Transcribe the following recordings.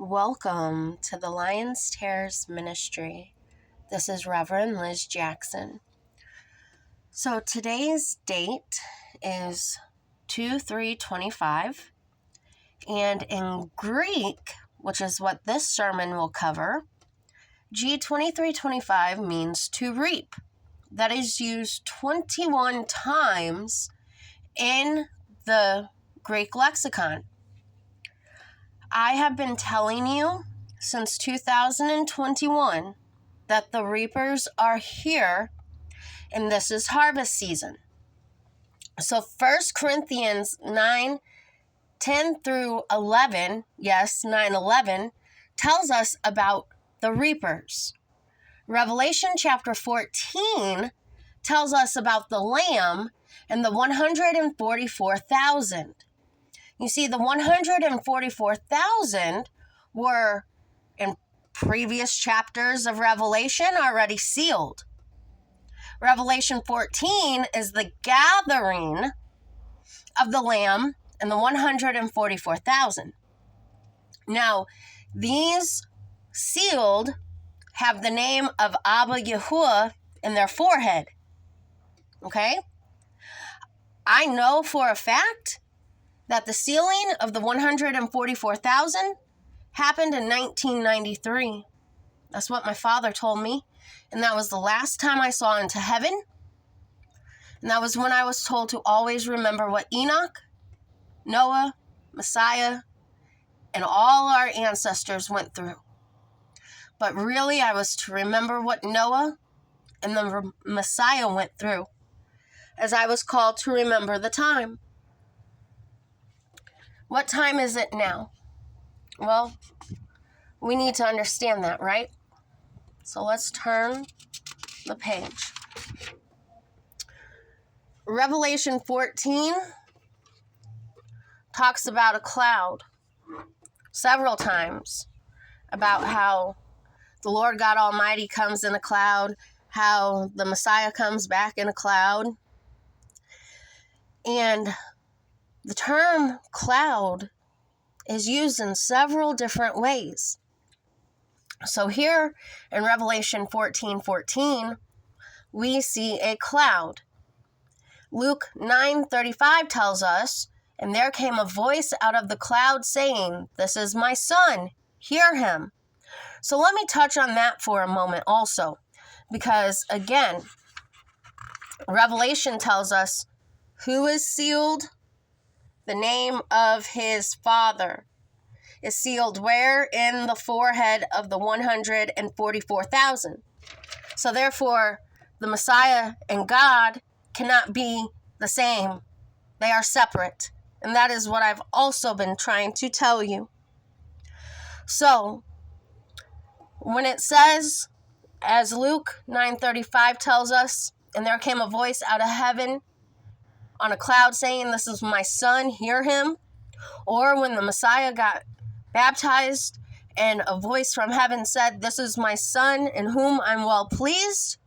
Welcome to the Lion's Tears Ministry. This is Reverend Liz Jackson. So today's date is 2/3/25, and in Greek, which is what this sermon will cover, G2325 means to reap. That is used 21 times in the Greek lexicon. I have been telling you since 2021 that the reapers are here and this is harvest season. So 1 Corinthians 9:10-11, yes, 9:11, tells us about the reapers. Revelation chapter 14 tells us about the Lamb and the 144,000. You see, the 144,000 were, in previous chapters of Revelation, already sealed. Revelation 14 is the gathering of the Lamb and the 144,000. Now, these sealed have the name of Abba Yahuwah in their forehead. Okay? I know for a fact that the sealing of the 144,000 happened in 1993. That's what my father told me. And that was the last time I saw into heaven. And that was when I was told to always remember what Enoch, Noah, Messiah, and all our ancestors went through. But really, I was to remember what Noah and the Messiah went through, as I was called to remember the time. What time is it now? Well, we need to understand that, right? So let's turn the page. Revelation 14 talks about a cloud several times, about how the Lord God Almighty comes in a cloud, how the Messiah comes back in a cloud. And the term cloud is used in several different ways. So here in Revelation 14:14, we see a cloud. Luke 9:35 tells us, and there came a voice out of the cloud saying, "This is my son, hear him." So let me touch on that for a moment also, because again, Revelation tells us who is sealed. The name of his Father is sealed where? In the forehead of the 144,000. So therefore, the Messiah and God cannot be the same. They are separate. And that is what I've also been trying to tell you. So, when it says, as Luke 9:35 tells us, and there came a voice out of heaven on a cloud saying, "This is my son, hear him." Or when the Messiah got baptized and a voice from heaven said, "This is my son in whom I'm well pleased."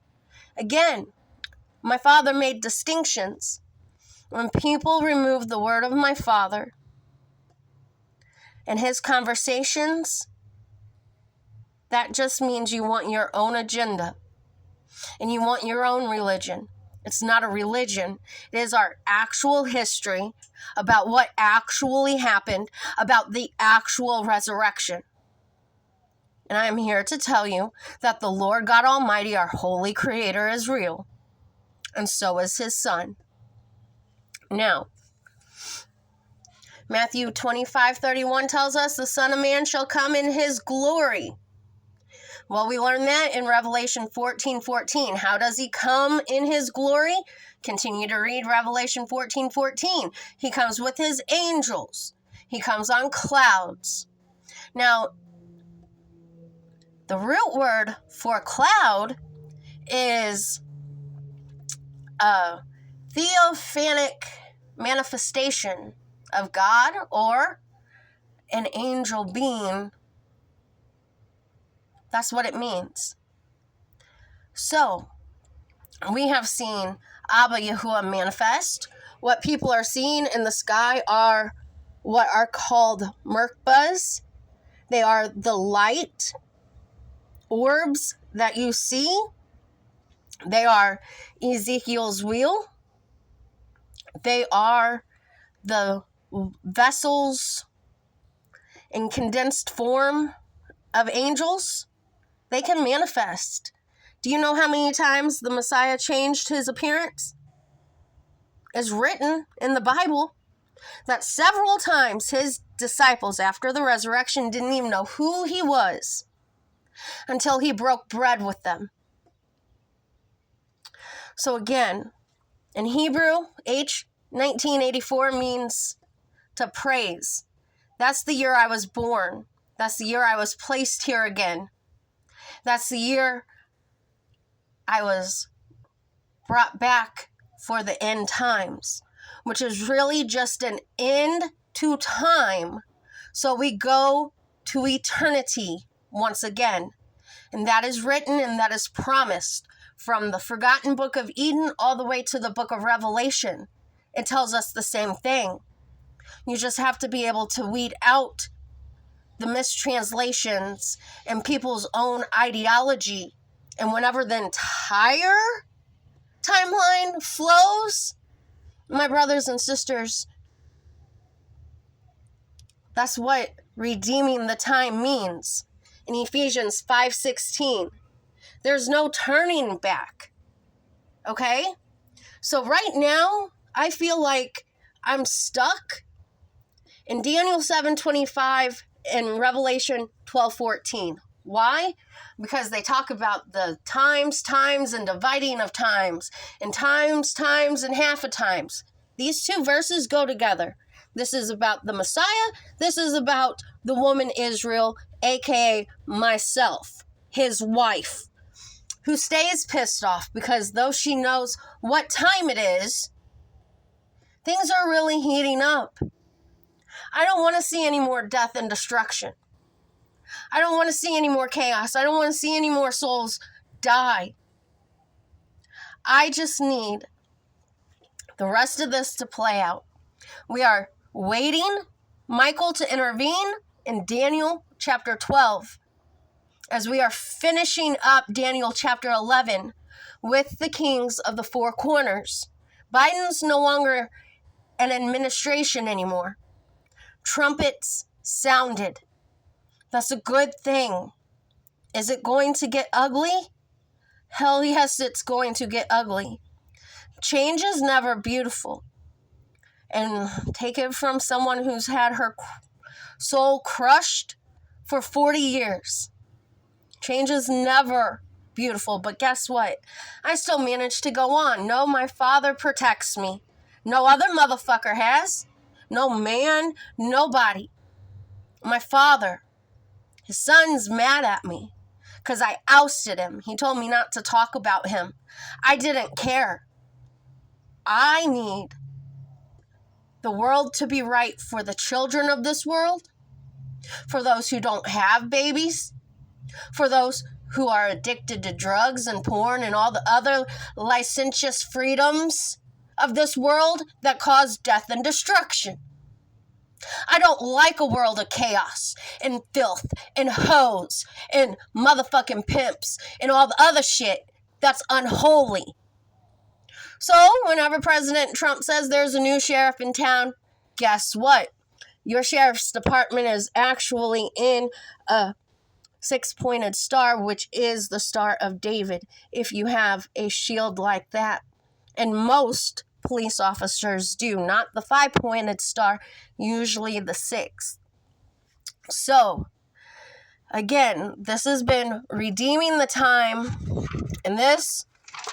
Again, my father made distinctions. When people remove the word of my father and his conversations, that just means you want your own agenda and you want your own religion. It's not a religion. It is our actual history about what actually happened, about the actual resurrection. And I am here to tell you that the Lord God Almighty, our holy creator, is real. And so is his son. Now, Matthew 25:31 tells us the Son of Man shall come in his glory. Well, we learn that in Revelation 14:14. How does he come in his glory? Continue to read Revelation 14:14. He comes with his angels. He comes on clouds. Now, the root word for cloud is a theophanic manifestation of God or an angel being. That's what it means. So, we have seen Abba Yahuwah manifest. What people are seeing in the sky are what are called merkbas. They are the light orbs that you see. They are Ezekiel's wheel. They are the vessels in condensed form of angels. They can manifest. Do you know how many times the Messiah changed his appearance? It's written in the Bible that several times his disciples after the resurrection didn't even know who he was until he broke bread with them. So again, in Hebrew, H1984 means to praise. That's the year I was born. That's the year I was placed here again. That's the year I was brought back for the end times, which is really just an end to time. So we go to eternity once again. And that is written and that is promised from the forgotten book of Eden all the way to the book of Revelation. It tells us the same thing. You just have to be able to weed out the mistranslations and people's own ideology. And whenever the entire timeline flows, my brothers and sisters, that's what redeeming the time means. In Ephesians 5:16, there's no turning back. Okay? So right now, I feel like I'm stuck in Daniel 7:25 and Revelation 12:14. Why? Because they talk about the times, and dividing of times, and times, and half a times. These two verses go together. This is about the Messiah. This is about the woman Israel, aka myself, his wife, who stays pissed off because though she knows what time it is, things are really heating up. I don't want to see any more death and destruction. I don't want to see any more chaos. I don't want to see any more souls die. I just need the rest of this to play out. We are waiting Michael to intervene in Daniel chapter 12 as we are finishing up Daniel chapter 11 with the kings of the four corners. Biden's no longer an administration anymore. Trumpets sounded. That's a good thing. Is it going to get ugly? Hell yes, it's going to get ugly. Change is never beautiful. And take it from someone who's had her soul crushed for 40 years. Change is never beautiful, but guess what? I still manage to go on. No, my Father protects me. No other motherfucker has. No man, nobody. My Father. His son's mad at me because I ousted him. He told me not to talk about him. I didn't care. I need the world to be right for the children of this world, for those who don't have babies, for those who are addicted to drugs and porn and all the other licentious freedoms of this world that cause death and destruction. I don't like a world of chaos and filth and hoes and motherfucking pimps and all the other shit that's unholy. So whenever President Trump says there's a new sheriff in town, guess what? Your sheriff's department is actually in a six-pointed star, which is the Star of David, if you have a shield like that. And most police officers do, not the five-pointed star, usually the six. So, again, this has been Redeeming the Time, and this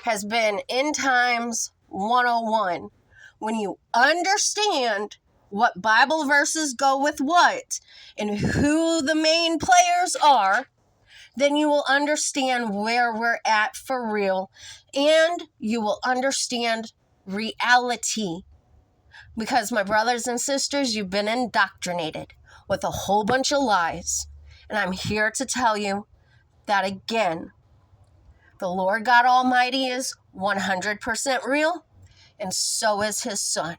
has been End Times 101. When you understand what Bible verses go with what, and who the main players are, then you will understand where we're at for real, and you will understand reality. Because, my brothers and sisters, you've been indoctrinated with a whole bunch of lies. And I'm here to tell you that again, the Lord God Almighty is 100% real, and so is his Son.